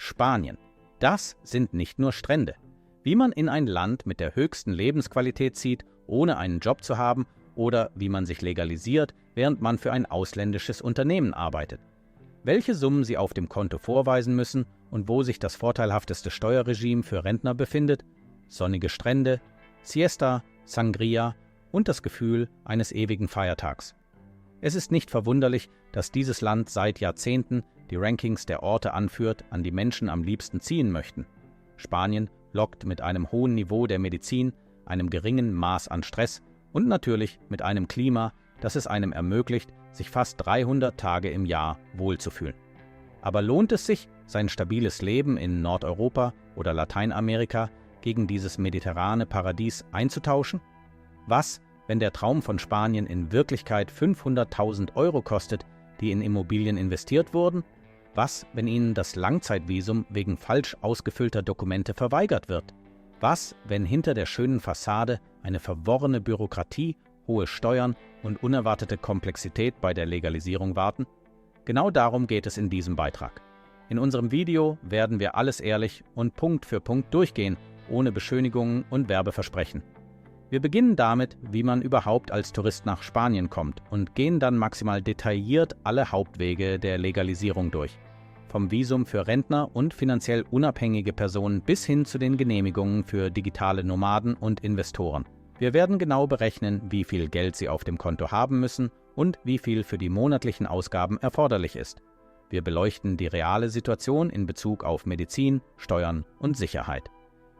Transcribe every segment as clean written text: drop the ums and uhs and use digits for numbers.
Spanien. Das sind nicht nur Strände. Wie man in ein Land mit der höchsten Lebensqualität zieht, ohne einen Job zu haben, oder wie man sich legalisiert, während man für ein ausländisches Unternehmen arbeitet. Welche Summen Sie auf dem Konto vorweisen müssen und wo sich das vorteilhafteste Steuerregime für Rentner befindet, sonnige Strände, Siesta, Sangria und das Gefühl eines ewigen Feiertags. Es ist nicht verwunderlich, dass dieses Land seit Jahrzehnten die Rankings der Orte anführt, an die Menschen am liebsten ziehen möchten. Spanien lockt mit einem hohen Niveau der Medizin, einem geringen Maß an Stress und natürlich mit einem Klima, das es einem ermöglicht, sich fast 300 Tage im Jahr wohlzufühlen. Aber lohnt es sich, sein stabiles Leben in Nordeuropa oder Lateinamerika gegen dieses mediterrane Paradies einzutauschen? Was, wenn der Traum von Spanien in Wirklichkeit 500.000 € kostet, die in Immobilien investiert wurden? Was, wenn Ihnen das Langzeitvisum wegen falsch ausgefüllter Dokumente verweigert wird? Was, wenn hinter der schönen Fassade eine verworrene Bürokratie, hohe Steuern und unerwartete Komplexität bei der Legalisierung warten? Genau darum geht es in diesem Beitrag. In unserem Video werden wir alles ehrlich und Punkt für Punkt durchgehen, ohne Beschönigungen und Werbeversprechen. Wir beginnen damit, wie man überhaupt als Tourist nach Spanien kommt und gehen dann maximal detailliert alle Hauptwege der Legalisierung durch. Vom Visum für Rentner und finanziell unabhängige Personen bis hin zu den Genehmigungen für digitale Nomaden und Investoren. Wir werden genau berechnen, wie viel Geld Sie auf dem Konto haben müssen und wie viel für die monatlichen Ausgaben erforderlich ist. Wir beleuchten die reale Situation in Bezug auf Medizin, Steuern und Sicherheit.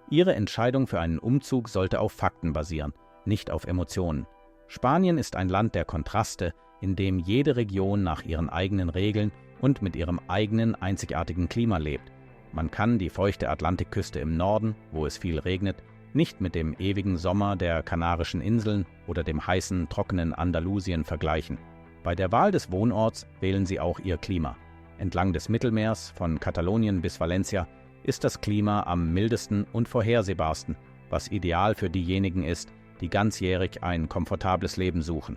Ihre Entscheidung für einen Umzug sollte auf Fakten basieren, nicht auf Emotionen. Spanien ist ein Land der Kontraste, in dem jede Region nach ihren eigenen Regeln und mit ihrem eigenen einzigartigen Klima lebt. Man kann die feuchte Atlantikküste im Norden, wo es viel regnet, nicht mit dem ewigen Sommer der Kanarischen Inseln oder dem heißen, trockenen Andalusien vergleichen. Bei der Wahl des Wohnorts wählen Sie auch Ihr Klima. Entlang des Mittelmeers, von Katalonien bis Valencia, ist das Klima am mildesten und vorhersehbarsten, was ideal für diejenigen ist, die ganzjährig ein komfortables Leben suchen.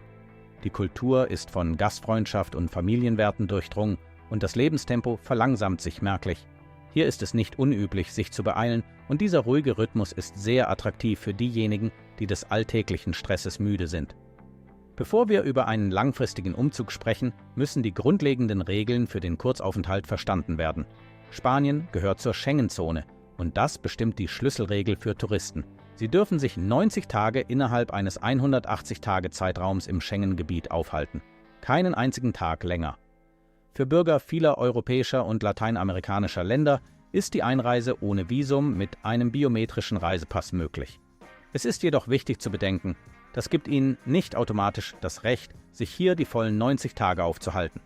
Die Kultur ist von Gastfreundschaft und Familienwerten durchdrungen und das Lebenstempo verlangsamt sich merklich. Hier ist es nicht unüblich, sich zu beeilen, und dieser ruhige Rhythmus ist sehr attraktiv für diejenigen, die des alltäglichen Stresses müde sind. Bevor wir über einen langfristigen Umzug sprechen, müssen die grundlegenden Regeln für den Kurzaufenthalt verstanden werden. Spanien gehört zur Schengen-Zone und das bestimmt die Schlüsselregel für Touristen. Sie dürfen sich 90 Tage innerhalb eines 180-Tage-Zeitraums im Schengen-Gebiet aufhalten. Keinen einzigen Tag länger. Für Bürger vieler europäischer und lateinamerikanischer Länder ist die Einreise ohne Visum mit einem biometrischen Reisepass möglich. Es ist jedoch wichtig zu bedenken, das gibt Ihnen nicht automatisch das Recht, sich hier die vollen 90 Tage aufzuhalten.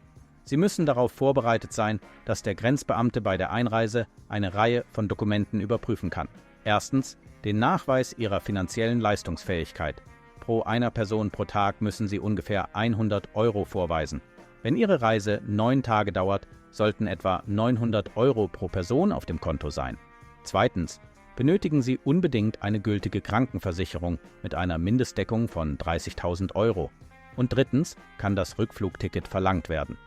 Sie müssen darauf vorbereitet sein, dass der Grenzbeamte bei der Einreise eine Reihe von Dokumenten überprüfen kann. Erstens, den Nachweis Ihrer finanziellen Leistungsfähigkeit. Pro einer Person pro Tag müssen Sie ungefähr 100 € vorweisen. Wenn Ihre Reise 9 Tage dauert, sollten etwa 900 € pro Person auf dem Konto sein. Zweitens, benötigen Sie unbedingt eine gültige Krankenversicherung mit einer Mindestdeckung von 30.000 €. Und drittens kann das Rückflugticket verlangt werden.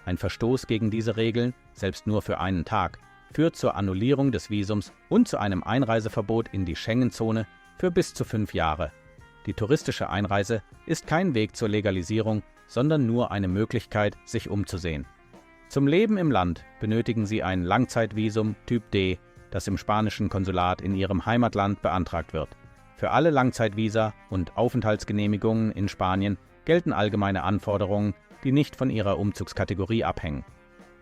Ein Verstoß gegen diese Regeln, selbst nur für einen Tag, führt zur Annullierung des Visums und zu einem Einreiseverbot in die Schengen-Zone für bis zu 5 Jahre. Die touristische Einreise ist kein Weg zur Legalisierung, sondern nur eine Möglichkeit, sich umzusehen. Zum Leben im Land benötigen Sie ein Langzeitvisum Typ D, das im spanischen Konsulat in Ihrem Heimatland beantragt wird. Für alle Langzeitvisa und Aufenthaltsgenehmigungen in Spanien gelten allgemeine Anforderungen, die nicht von Ihrer Umzugskategorie abhängen.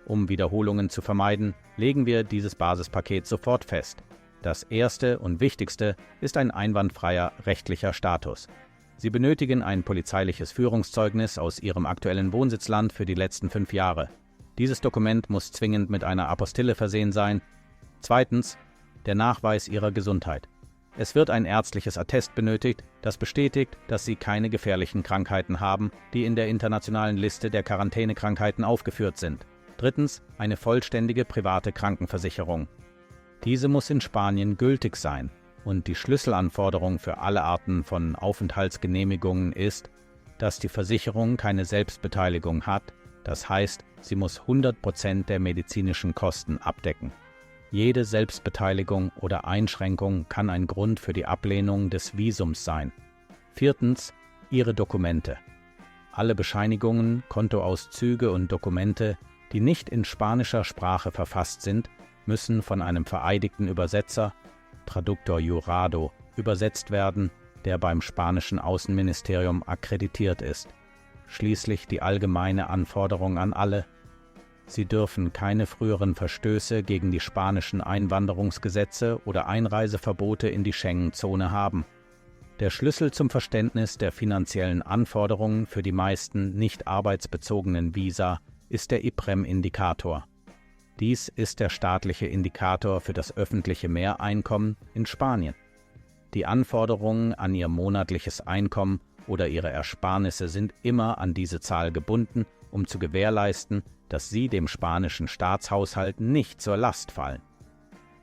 Um Wiederholungen zu vermeiden, legen wir dieses Basispaket sofort fest. Das erste und wichtigste ist ein einwandfreier rechtlicher Status. Sie benötigen ein polizeiliches Führungszeugnis aus Ihrem aktuellen Wohnsitzland für die letzten 5 Jahre. Dieses Dokument muss zwingend mit einer Apostille versehen sein. Zweitens, der Nachweis Ihrer Gesundheit. Es wird ein ärztliches Attest benötigt, das bestätigt, dass Sie keine gefährlichen Krankheiten haben, die in der internationalen Liste der Quarantänekrankheiten aufgeführt sind. Drittens, eine vollständige private Krankenversicherung. Diese muss in Spanien gültig sein und die Schlüsselanforderung für alle Arten von Aufenthaltsgenehmigungen ist, dass die Versicherung keine Selbstbeteiligung hat, das heißt, sie muss 100% der medizinischen Kosten abdecken. Jede Selbstbeteiligung oder Einschränkung kann ein Grund für die Ablehnung des Visums sein. 4. Ihre Dokumente. Alle Bescheinigungen, Kontoauszüge und Dokumente, die nicht in spanischer Sprache verfasst sind, müssen von einem vereidigten Übersetzer, Traductor Jurado, übersetzt werden, der beim spanischen Außenministerium akkreditiert ist. Schließlich die allgemeine Anforderung an alle: Sie dürfen keine früheren Verstöße gegen die spanischen Einwanderungsgesetze oder Einreiseverbote in die Schengen-Zone haben. Der Schlüssel zum Verständnis der finanziellen Anforderungen für die meisten nicht arbeitsbezogenen Visa ist der IPREM-Indikator. Dies ist der staatliche Indikator für das öffentliche Mehreinkommen in Spanien. Die Anforderungen an Ihr monatliches Einkommen oder Ihre Ersparnisse sind immer an diese Zahl gebunden, um zu gewährleisten, dass sie dem spanischen Staatshaushalt nicht zur Last fallen.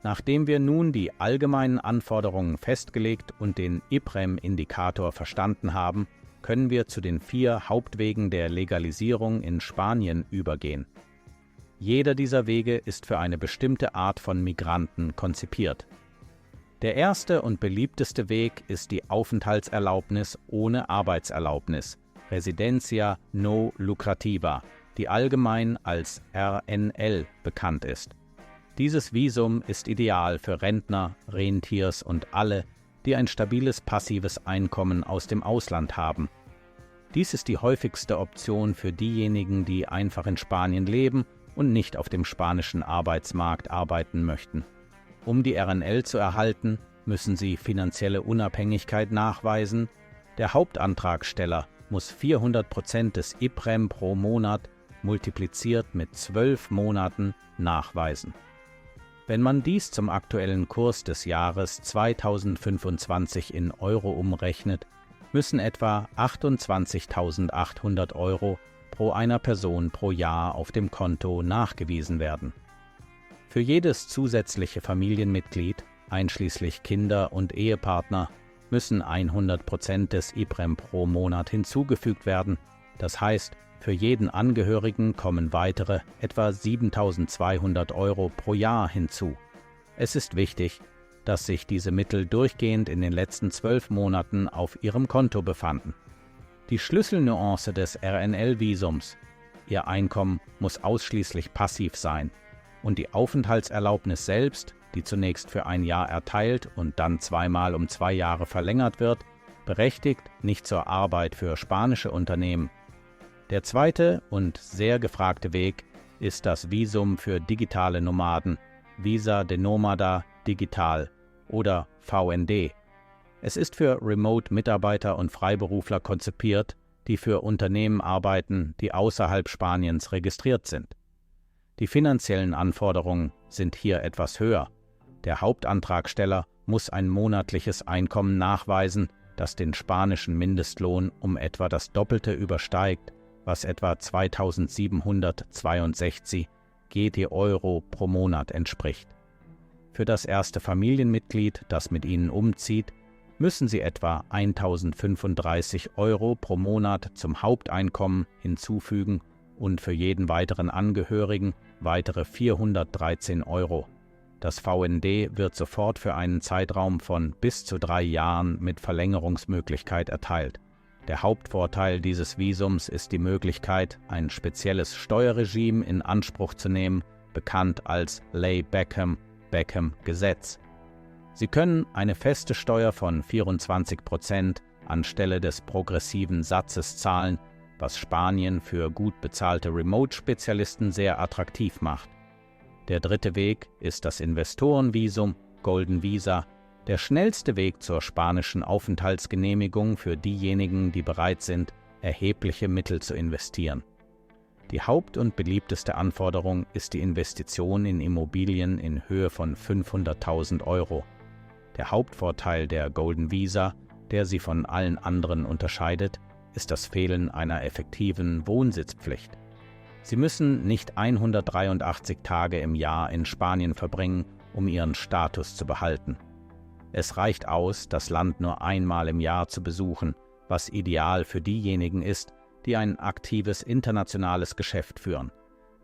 Nachdem wir nun die allgemeinen Anforderungen festgelegt und den IPREM-Indikator verstanden haben, können wir zu den 4 Hauptwegen der Legalisierung in Spanien übergehen. Jeder dieser Wege ist für eine bestimmte Art von Migranten konzipiert. Der erste und beliebteste Weg ist die Aufenthaltserlaubnis ohne Arbeitserlaubnis, Residencia no lucrativa, die allgemein als RNL bekannt ist. Dieses Visum ist ideal für Rentner, Rentiers und alle, die ein stabiles passives Einkommen aus dem Ausland haben. Dies ist die häufigste Option für diejenigen, die einfach in Spanien leben und nicht auf dem spanischen Arbeitsmarkt arbeiten möchten. Um die RNL zu erhalten, müssen sie finanzielle Unabhängigkeit nachweisen. Der Hauptantragsteller muss 400% des IPREM pro Monat multipliziert mit 12 Monaten nachweisen. Wenn man dies zum aktuellen Kurs des Jahres 2025 in Euro umrechnet, müssen etwa 28.800 Euro pro einer Person pro Jahr auf dem Konto nachgewiesen werden. Für jedes zusätzliche Familienmitglied, einschließlich Kinder und Ehepartner, müssen 100% des IPREM pro Monat hinzugefügt werden. Das heißt, für jeden Angehörigen kommen weitere etwa 7.200 Euro pro Jahr hinzu. Es ist wichtig, dass sich diese Mittel durchgehend in den letzten 12 Monaten auf Ihrem Konto befanden. Die Schlüsselnuance des RNL-Visums: Ihr Einkommen muss ausschließlich passiv sein und die Aufenthaltserlaubnis selbst, die zunächst für ein Jahr erteilt und dann zweimal um 2 Jahre verlängert wird, berechtigt nicht zur Arbeit für spanische Unternehmen. Der zweite und sehr gefragte Weg ist das Visum für digitale Nomaden, Visa de Nómada Digital oder VND. Es ist für Remote-Mitarbeiter und Freiberufler konzipiert, die für Unternehmen arbeiten, die außerhalb Spaniens registriert sind. Die finanziellen Anforderungen sind hier etwas höher. Der Hauptantragsteller muss ein monatliches Einkommen nachweisen, das den spanischen Mindestlohn um etwa das Doppelte übersteigt, was etwa 2.762 GT-Euro pro Monat entspricht. Für das erste Familienmitglied, das mit Ihnen umzieht, müssen Sie etwa 1.035 Euro pro Monat zum Haupteinkommen hinzufügen und für jeden weiteren Angehörigen weitere 413 Euro. Das VND wird sofort für einen Zeitraum von bis zu 3 Jahren mit Verlängerungsmöglichkeit erteilt. Der Hauptvorteil dieses Visums ist die Möglichkeit, ein spezielles Steuerregime in Anspruch zu nehmen, bekannt als Ley Beckham-Gesetz. Sie können eine feste Steuer von 24% anstelle des progressiven Satzes zahlen, was Spanien für gut bezahlte Remote-Spezialisten sehr attraktiv macht. Der dritte Weg ist das Investorenvisum, Golden Visa, der schnellste Weg zur spanischen Aufenthaltsgenehmigung für diejenigen, die bereit sind, erhebliche Mittel zu investieren. Die Haupt- und beliebteste Anforderung ist die Investition in Immobilien in Höhe von 500.000 Euro. Der Hauptvorteil der Golden Visa, der sie von allen anderen unterscheidet, ist das Fehlen einer effektiven Wohnsitzpflicht. Sie müssen nicht 183 Tage im Jahr in Spanien verbringen, um ihren Status zu behalten. Es reicht aus, das Land nur einmal im Jahr zu besuchen, was ideal für diejenigen ist, die ein aktives internationales Geschäft führen.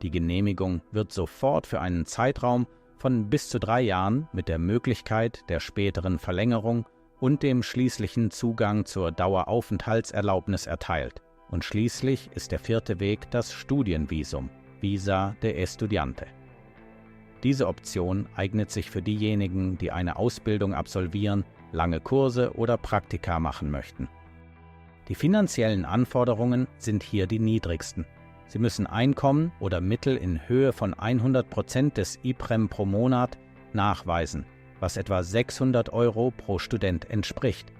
Die Genehmigung wird sofort für einen Zeitraum von bis zu 3 Jahren mit der Möglichkeit der späteren Verlängerung und dem schließlichen Zugang zur Daueraufenthaltserlaubnis erteilt. Und schließlich ist der 4. Weg das Studienvisum, Visa de Estudiante. Diese Option eignet sich für diejenigen, die eine Ausbildung absolvieren, lange Kurse oder Praktika machen möchten. Die finanziellen Anforderungen sind hier die niedrigsten. Sie müssen Einkommen oder Mittel in Höhe von 100% des IPREM pro Monat nachweisen, was etwa 600 € pro Student entspricht.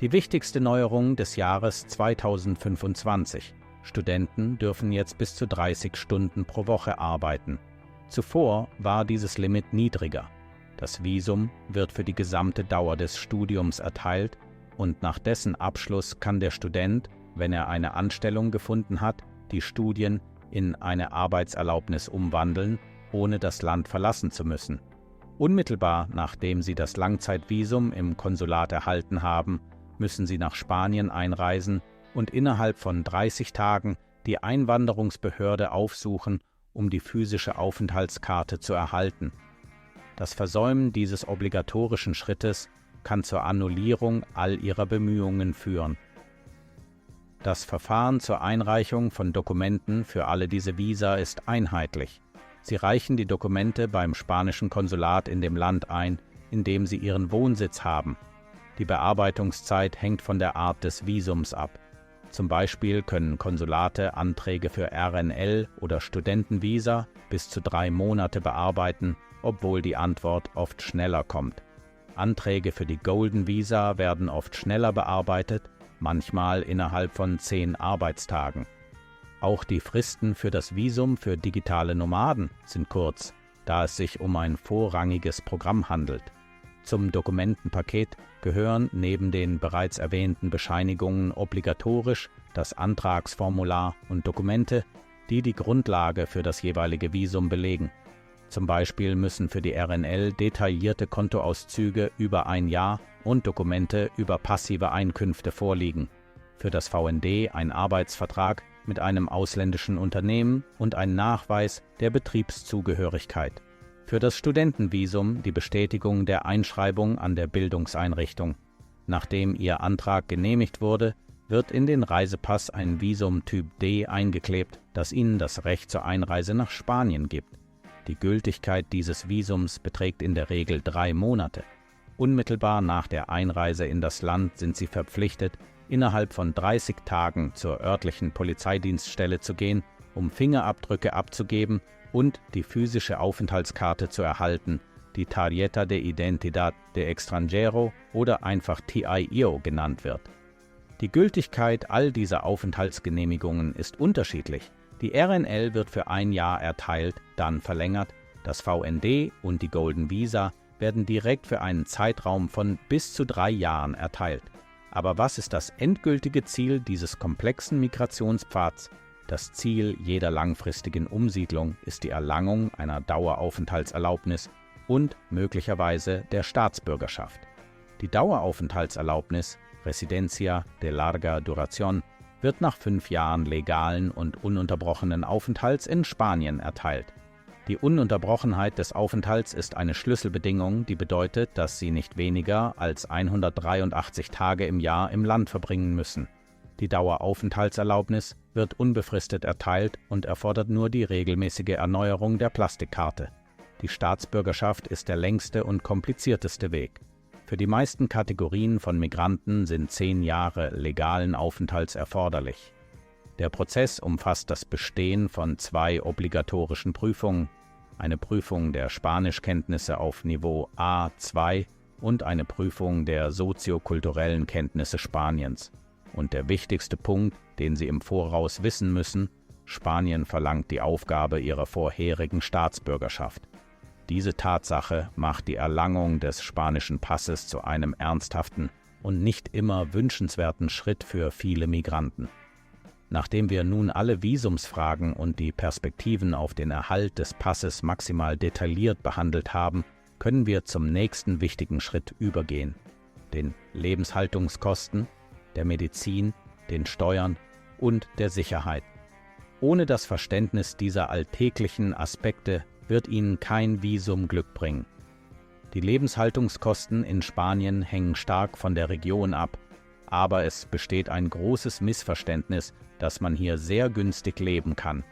Die wichtigste Neuerung des Jahres 2025: Studenten dürfen jetzt bis zu 30 Stunden pro Woche arbeiten. Zuvor war dieses Limit niedriger. Das Visum wird für die gesamte Dauer des Studiums erteilt und nach dessen Abschluss kann der Student, wenn er eine Anstellung gefunden hat, die Studien in eine Arbeitserlaubnis umwandeln, ohne das Land verlassen zu müssen. Unmittelbar nachdem Sie das Langzeitvisum im Konsulat erhalten haben, müssen Sie nach Spanien einreisen und innerhalb von 30 Tagen die Einwanderungsbehörde aufsuchen, um die physische Aufenthaltskarte zu erhalten. Das Versäumen dieses obligatorischen Schrittes kann zur Annullierung all Ihrer Bemühungen führen. Das Verfahren zur Einreichung von Dokumenten für alle diese Visa ist einheitlich. Sie reichen die Dokumente beim spanischen Konsulat in dem Land ein, in dem Sie Ihren Wohnsitz haben. Die Bearbeitungszeit hängt von der Art des Visums ab. Zum Beispiel können Konsulate Anträge für RNL oder Studentenvisa bis zu 3 Monate bearbeiten, obwohl die Antwort oft schneller kommt. Anträge für die Golden Visa werden oft schneller bearbeitet, manchmal innerhalb von 10 Arbeitstagen. Auch die Fristen für das Visum für digitale Nomaden sind kurz, da es sich um ein vorrangiges Programm handelt. Zum Dokumentenpaket gehören neben den bereits erwähnten Bescheinigungen obligatorisch das Antragsformular und Dokumente, die die Grundlage für das jeweilige Visum belegen. Zum Beispiel müssen für die RNL detaillierte Kontoauszüge über ein Jahr und Dokumente über passive Einkünfte vorliegen. Für das VND ein Arbeitsvertrag mit einem ausländischen Unternehmen und ein Nachweis der Betriebszugehörigkeit. Für das Studentenvisum die Bestätigung der Einschreibung an der Bildungseinrichtung. Nachdem Ihr Antrag genehmigt wurde, wird in den Reisepass ein Visum Typ D eingeklebt, das Ihnen das Recht zur Einreise nach Spanien gibt. Die Gültigkeit dieses Visums beträgt in der Regel 3 Monate. Unmittelbar nach der Einreise in das Land sind Sie verpflichtet, innerhalb von 30 Tagen zur örtlichen Polizeidienststelle zu gehen, um Fingerabdrücke abzugeben und die physische Aufenthaltskarte zu erhalten, die Tarjeta de Identidad de Extranjero oder einfach TIO genannt wird. Die Gültigkeit all dieser Aufenthaltsgenehmigungen ist unterschiedlich. Die RNL wird für 1 Jahr erteilt, dann verlängert. Das VND und die Golden Visa werden direkt für einen Zeitraum von bis zu 3 Jahren erteilt. Aber was ist das endgültige Ziel dieses komplexen Migrationspfads? Das Ziel jeder langfristigen Umsiedlung ist die Erlangung einer Daueraufenthaltserlaubnis und möglicherweise der Staatsbürgerschaft. Die Daueraufenthaltserlaubnis, Residencia de larga duración, wird nach 5 Jahren legalen und ununterbrochenen Aufenthalts in Spanien erteilt. Die Ununterbrochenheit des Aufenthalts ist eine Schlüsselbedingung, die bedeutet, dass Sie nicht weniger als 183 Tage im Jahr im Land verbringen müssen. Die Daueraufenthaltserlaubnis wird unbefristet erteilt und erfordert nur die regelmäßige Erneuerung der Plastikkarte. Die Staatsbürgerschaft ist der längste und komplizierteste Weg. Für die meisten Kategorien von Migranten sind 10 Jahre legalen Aufenthalts erforderlich. Der Prozess umfasst das Bestehen von 2 obligatorischen Prüfungen, eine Prüfung der Spanischkenntnisse auf Niveau A2 und eine Prüfung der soziokulturellen Kenntnisse Spaniens. Und der wichtigste Punkt, den Sie im Voraus wissen müssen: Spanien verlangt die Aufgabe Ihrer vorherigen Staatsbürgerschaft. Diese Tatsache macht die Erlangung des spanischen Passes zu einem ernsthaften und nicht immer wünschenswerten Schritt für viele Migranten. Nachdem wir nun alle Visumsfragen und die Perspektiven auf den Erhalt des Passes maximal detailliert behandelt haben, können wir zum nächsten wichtigen Schritt übergehen: den Lebenshaltungskosten, der Medizin, den Steuern und der Sicherheit. Ohne das Verständnis dieser alltäglichen Aspekte wird Ihnen kein Visum Glück bringen. Die Lebenshaltungskosten in Spanien hängen stark von der Region ab, aber es besteht ein großes Missverständnis, dass man hier sehr günstig leben kann.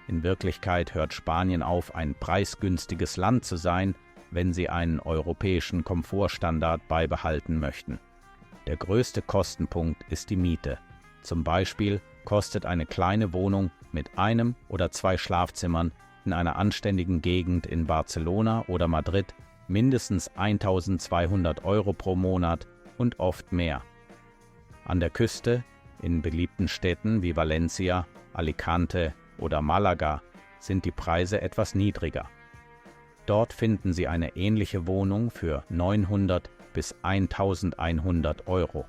In Wirklichkeit hört Spanien auf, ein preisgünstiges Land zu sein, wenn Sie einen europäischen Komfortstandard beibehalten möchten. Der größte Kostenpunkt ist die Miete. Zum Beispiel kostet eine kleine Wohnung mit 1 oder 2 Schlafzimmern in einer anständigen Gegend in Barcelona oder Madrid mindestens 1.200 € pro Monat und oft mehr. An der Küste, in beliebten Städten wie Valencia, Alicante oder Malaga, sind die Preise etwas niedriger. Dort finden Sie eine ähnliche Wohnung für 900 bis 1.100 €.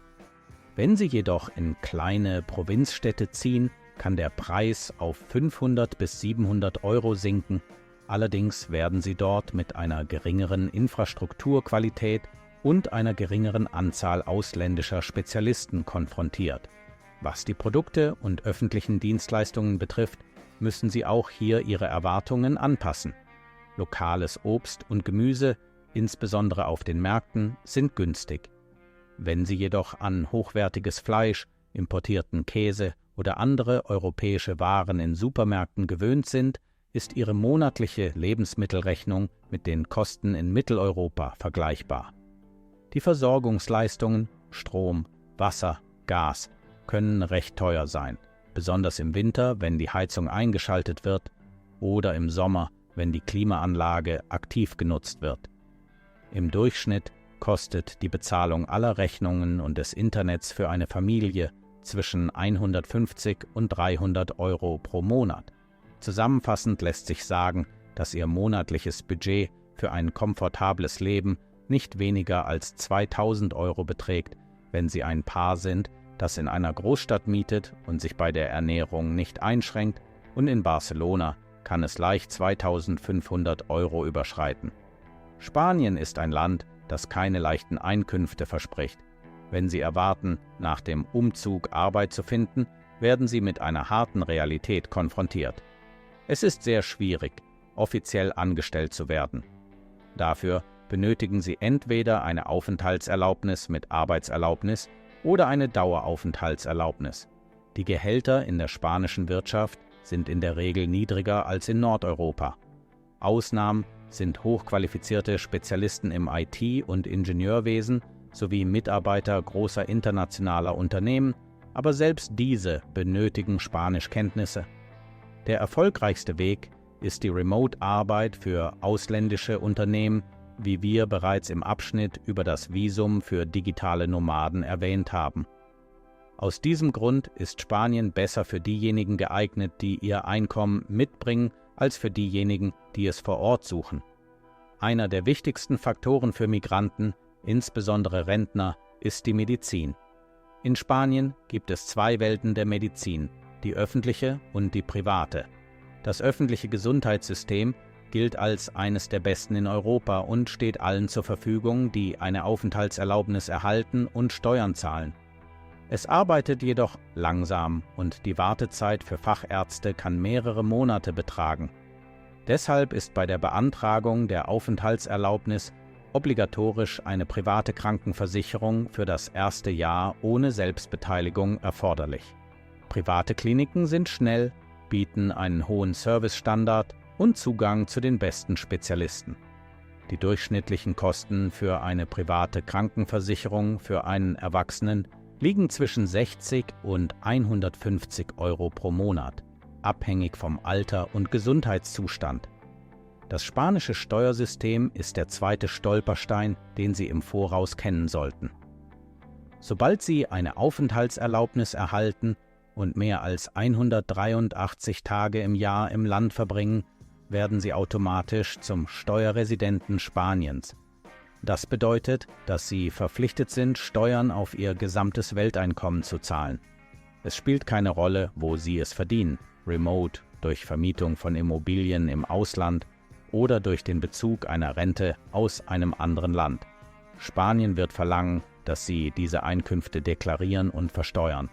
Wenn Sie jedoch in kleine Provinzstädte ziehen, kann der Preis auf 500 bis 700 € sinken. Allerdings werden Sie dort mit einer geringeren Infrastrukturqualität und einer geringeren Anzahl ausländischer Spezialisten konfrontiert. Was die Produkte und öffentlichen Dienstleistungen betrifft, müssen Sie auch hier Ihre Erwartungen anpassen. Lokales Obst und Gemüse, insbesondere auf den Märkten, sind günstig. Wenn Sie jedoch an hochwertiges Fleisch, importierten Käse oder andere europäische Waren in Supermärkten gewöhnt sind, ist Ihre monatliche Lebensmittelrechnung mit den Kosten in Mitteleuropa vergleichbar. Die Versorgungsleistungen, Strom, Wasser, Gas, können recht teuer sein, besonders im Winter, wenn die Heizung eingeschaltet wird, oder im Sommer, wenn die Klimaanlage aktiv genutzt wird. Im Durchschnitt kostet die Bezahlung aller Rechnungen und des Internets für eine Familie zwischen 150 und 300 € pro Monat. Zusammenfassend lässt sich sagen, dass Ihr monatliches Budget für ein komfortables Leben nicht weniger als 2.000 € beträgt, wenn Sie ein Paar sind, das in einer Großstadt mietet und sich bei der Ernährung nicht einschränkt, und in Barcelona kann es leicht 2.500 € überschreiten. Spanien ist ein Land, das keine leichten Einkünfte verspricht. Wenn Sie erwarten, nach dem Umzug Arbeit zu finden, werden Sie mit einer harten Realität konfrontiert. Es ist sehr schwierig, offiziell angestellt zu werden. Dafür benötigen Sie entweder eine Aufenthaltserlaubnis mit Arbeitserlaubnis oder eine Daueraufenthaltserlaubnis. Die Gehälter in der spanischen Wirtschaft sind in der Regel niedriger als in Nordeuropa. Ausnahmen sind hochqualifizierte Spezialisten im IT- und Ingenieurwesen sowie Mitarbeiter großer internationaler Unternehmen, aber selbst diese benötigen Spanischkenntnisse. Der erfolgreichste Weg ist die Remote-Arbeit für ausländische Unternehmen, wie wir bereits im Abschnitt über das Visum für digitale Nomaden erwähnt haben. Aus diesem Grund ist Spanien besser für diejenigen geeignet, die ihr Einkommen mitbringen, als für diejenigen, die es vor Ort suchen. Einer der wichtigsten Faktoren für Migranten, insbesondere Rentner, ist die Medizin. In Spanien gibt es 2 Welten der Medizin, die öffentliche und die private. Das öffentliche Gesundheitssystem gilt als eines der besten in Europa und steht allen zur Verfügung, die eine Aufenthaltserlaubnis erhalten und Steuern zahlen. Es arbeitet jedoch langsam und die Wartezeit für Fachärzte kann mehrere Monate betragen. Deshalb ist bei der Beantragung der Aufenthaltserlaubnis obligatorisch eine private Krankenversicherung für das erste Jahr ohne Selbstbeteiligung erforderlich. Private Kliniken sind schnell, bieten einen hohen Servicestandard und Zugang zu den besten Spezialisten. Die durchschnittlichen Kosten für eine private Krankenversicherung für einen Erwachsenen liegen zwischen 60 und 150 € pro Monat, abhängig vom Alter und Gesundheitszustand. Das spanische Steuersystem ist der zweite Stolperstein, den Sie im Voraus kennen sollten. Sobald Sie eine Aufenthaltserlaubnis erhalten und mehr als 183 Tage im Jahr im Land verbringen, werden Sie automatisch zum Steuerresidenten Spaniens. Das bedeutet, dass Sie verpflichtet sind, Steuern auf Ihr gesamtes Welteinkommen zu zahlen. Es spielt keine Rolle, wo Sie es verdienen, remote, durch Vermietung von Immobilien im Ausland oder durch den Bezug einer Rente aus einem anderen Land. Spanien wird verlangen, dass Sie diese Einkünfte deklarieren und versteuern.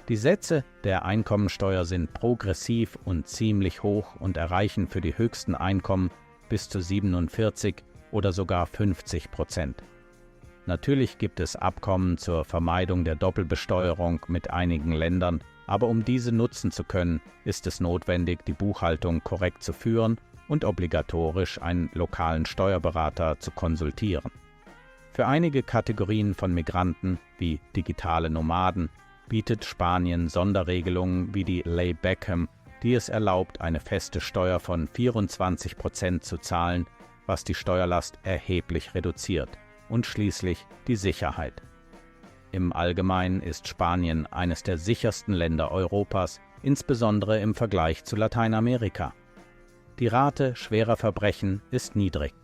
Die Sätze der Einkommensteuer sind progressiv und ziemlich hoch und erreichen für die höchsten Einkommen bis zu 47 oder sogar 50%. Natürlich gibt es Abkommen zur Vermeidung der Doppelbesteuerung mit einigen Ländern, aber um diese nutzen zu können, ist es notwendig, die Buchhaltung korrekt zu führen und obligatorisch einen lokalen Steuerberater zu konsultieren. Für einige Kategorien von Migranten, wie digitale Nomaden, bietet Spanien Sonderregelungen wie die Ley Beckham, die es erlaubt, eine feste Steuer von 24% zu zahlen, was die Steuerlast erheblich reduziert, und schließlich die Sicherheit. Im Allgemeinen ist Spanien eines der sichersten Länder Europas, insbesondere im Vergleich zu Lateinamerika. Die Rate schwerer Verbrechen ist niedrig.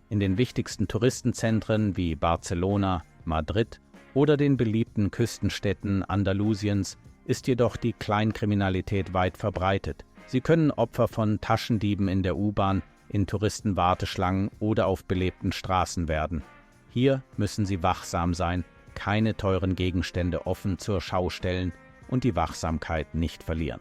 In den wichtigsten Touristenzentren wie Barcelona, Madrid oder den beliebten Küstenstädten Andalusiens ist jedoch die Kleinkriminalität weit verbreitet. Sie können Opfer von Taschendieben in der U-Bahn, in Touristenwarteschlangen oder auf belebten Straßen werden. Hier müssen Sie wachsam sein, keine teuren Gegenstände offen zur Schau stellen und die Wachsamkeit nicht verlieren.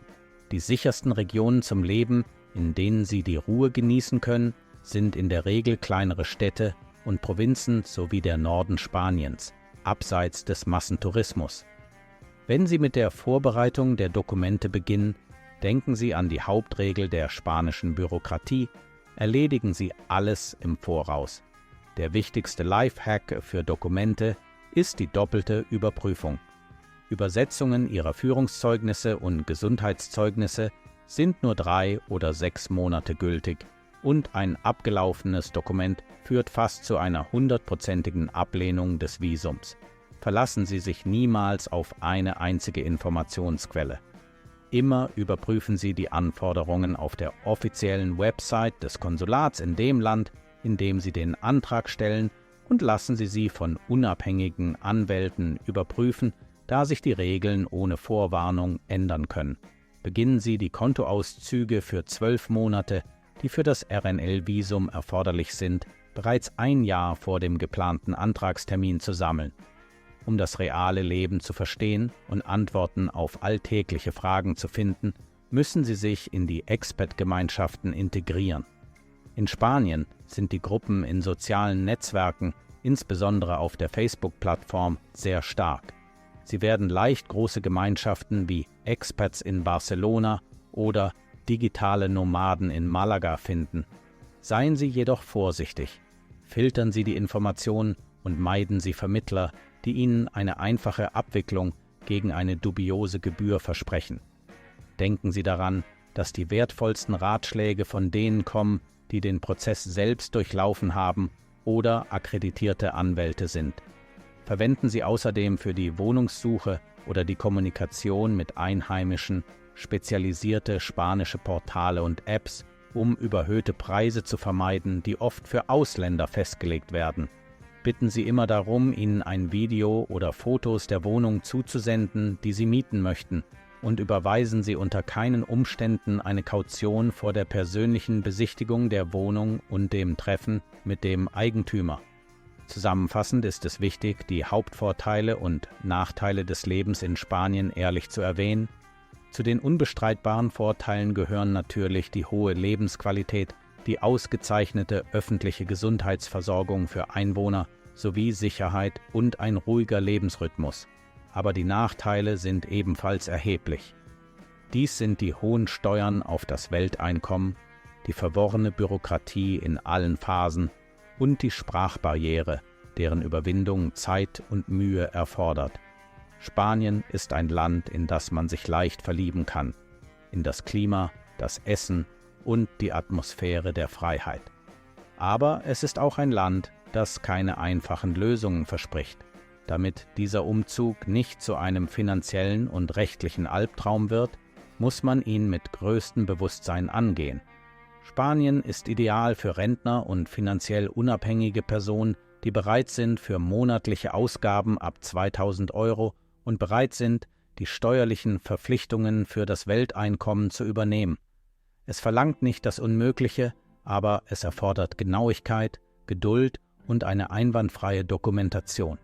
Die sichersten Regionen zum Leben, in denen Sie die Ruhe genießen können, sind in der Regel kleinere Städte und Provinzen sowie der Norden Spaniens, abseits des Massentourismus. Wenn Sie mit der Vorbereitung der Dokumente beginnen, denken Sie an die Hauptregel der spanischen Bürokratie: Erledigen Sie alles im Voraus. Der wichtigste Lifehack für Dokumente ist die doppelte Überprüfung. Übersetzungen Ihrer Führungszeugnisse und Gesundheitszeugnisse sind nur 3 oder 6 Monate gültig und ein abgelaufenes Dokument führt fast zu einer 100%igen Ablehnung des Visums. Verlassen Sie sich niemals auf eine einzige Informationsquelle. Immer überprüfen Sie die Anforderungen auf der offiziellen Website des Konsulats in dem Land, in dem Sie den Antrag stellen, und lassen Sie sie von unabhängigen Anwälten überprüfen, da sich die Regeln ohne Vorwarnung ändern können. Beginnen Sie die Kontoauszüge für 12 Monate, die für das RNL-Visum erforderlich sind, bereits ein Jahr vor dem geplanten Antragstermin zu sammeln. Um das reale Leben zu verstehen und Antworten auf alltägliche Fragen zu finden, müssen Sie sich in die Expat-Gemeinschaften integrieren. In Spanien sind die Gruppen in sozialen Netzwerken, insbesondere auf der Facebook-Plattform, sehr stark. Sie werden leicht große Gemeinschaften wie Expats in Barcelona oder digitale Nomaden in Malaga finden. Seien Sie jedoch vorsichtig. Filtern Sie die Informationen und meiden Sie Vermittler, die Ihnen eine einfache Abwicklung gegen eine dubiose Gebühr versprechen. Denken Sie daran, dass die wertvollsten Ratschläge von denen kommen, die den Prozess selbst durchlaufen haben oder akkreditierte Anwälte sind. Verwenden Sie außerdem für die Wohnungssuche oder die Kommunikation mit Einheimischen spezialisierte spanische Portale und Apps, um überhöhte Preise zu vermeiden, die oft für Ausländer festgelegt werden. Bitten Sie immer darum, Ihnen ein Video oder Fotos der Wohnung zuzusenden, die Sie mieten möchten, und überweisen Sie unter keinen Umständen eine Kaution vor der persönlichen Besichtigung der Wohnung und dem Treffen mit dem Eigentümer. Zusammenfassend ist es wichtig, die Hauptvorteile und Nachteile des Lebens in Spanien ehrlich zu erwähnen. Zu den unbestreitbaren Vorteilen gehören natürlich die hohe Lebensqualität, die ausgezeichnete öffentliche Gesundheitsversorgung für Einwohner sowie Sicherheit und ein ruhiger Lebensrhythmus. Aber die Nachteile sind ebenfalls erheblich. Dies sind die hohen Steuern auf das Welteinkommen, die verworrene Bürokratie in allen Phasen und die Sprachbarriere, deren Überwindung Zeit und Mühe erfordert. Spanien ist ein Land, in das man sich leicht verlieben kann, in das Klima, das Essen und die Atmosphäre der Freiheit. Aber es ist auch ein Land, das keine einfachen Lösungen verspricht. Damit dieser Umzug nicht zu einem finanziellen und rechtlichen Albtraum wird, muss man ihn mit größtem Bewusstsein angehen. Spanien ist ideal für Rentner und finanziell unabhängige Personen, die bereit sind für monatliche Ausgaben ab 2.000 € und bereit sind, die steuerlichen Verpflichtungen für das Welteinkommen zu übernehmen. Es verlangt nicht das Unmögliche, aber es erfordert Genauigkeit, Geduld und eine einwandfreie Dokumentation.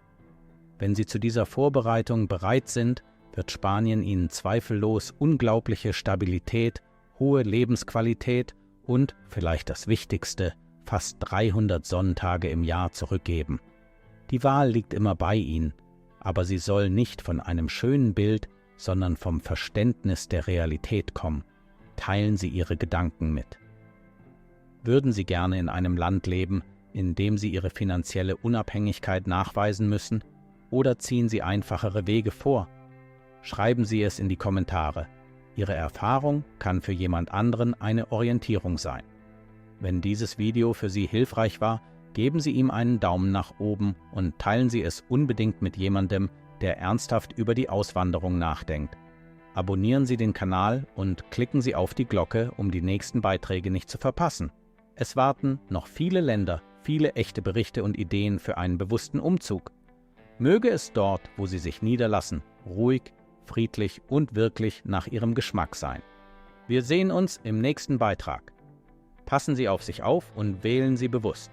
Wenn Sie zu dieser Vorbereitung bereit sind, wird Spanien Ihnen zweifellos unglaubliche Stabilität, hohe Lebensqualität und, vielleicht das Wichtigste, fast 300 Sonnentage im Jahr zurückgeben. Die Wahl liegt immer bei Ihnen, aber sie soll nicht von einem schönen Bild, sondern vom Verständnis der Realität kommen. Teilen Sie Ihre Gedanken mit. Würden Sie gerne in einem Land leben, in dem Sie Ihre finanzielle Unabhängigkeit nachweisen müssen, oder ziehen Sie einfachere Wege vor? Schreiben Sie es in die Kommentare. Ihre Erfahrung kann für jemand anderen eine Orientierung sein. Wenn dieses Video für Sie hilfreich war, geben Sie ihm einen Daumen nach oben und teilen Sie es unbedingt mit jemandem, der ernsthaft über die Auswanderung nachdenkt. Abonnieren Sie den Kanal und klicken Sie auf die Glocke, um die nächsten Beiträge nicht zu verpassen. Es warten noch viele Länder, viele echte Berichte und Ideen für einen bewussten Umzug. Möge es dort, wo Sie sich niederlassen, ruhig, friedlich und wirklich nach Ihrem Geschmack sein. Wir sehen uns im nächsten Beitrag. Passen Sie auf sich auf und wählen Sie bewusst.